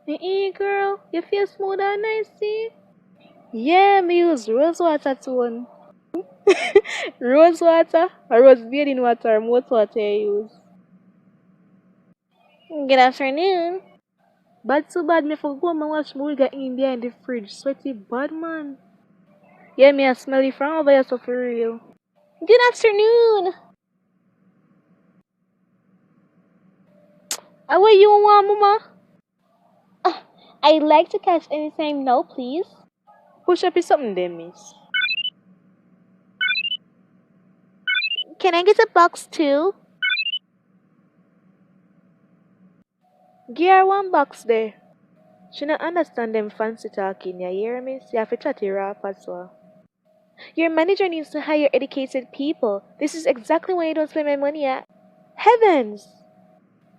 Girl, you feel smooth and nice, see? Yeah, me use rose water tone. Rose water or rose bathing water, what water you use? Good afternoon. Bad so bad, me for go and watch movie got in behind the fridge. Sweaty bad man. Yeah, me a smelly from over here so for real. Good afternoon. How are you want, mama? I'd like to catch anytime now, please. Push up is something there, miss. Can I get a box too? Give her one box there. She not understand them fancy talking, you hear me? You have to chat her up as well. Your manager needs to hire educated people. This is exactly why you don't spend my money at. Heavens!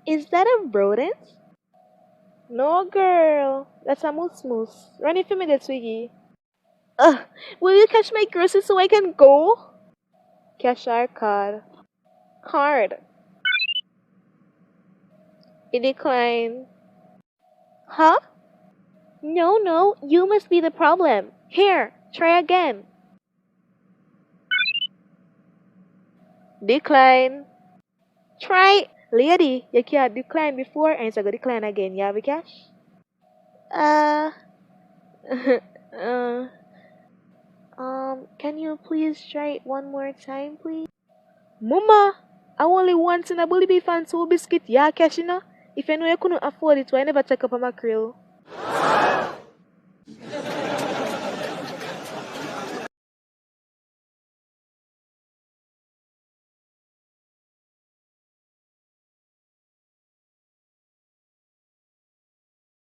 Is that a rodent? No, girl. That's a moose moose. Run it for me, that Twiggy. Ugh, will you catch my groceries so I can go? Cash our card. Card. It declined. Huh? No, no, you must be the problem. Here, try again. Decline. Try. Lady, you can't decline before and it's gonna decline again. You have a cash? Uh, uh, can you please try it one more time, please? Mama, I only want in a bully beef and two biscuit. Yeah, cash, you know? If you know you couldn't afford it, why never check up on my grill?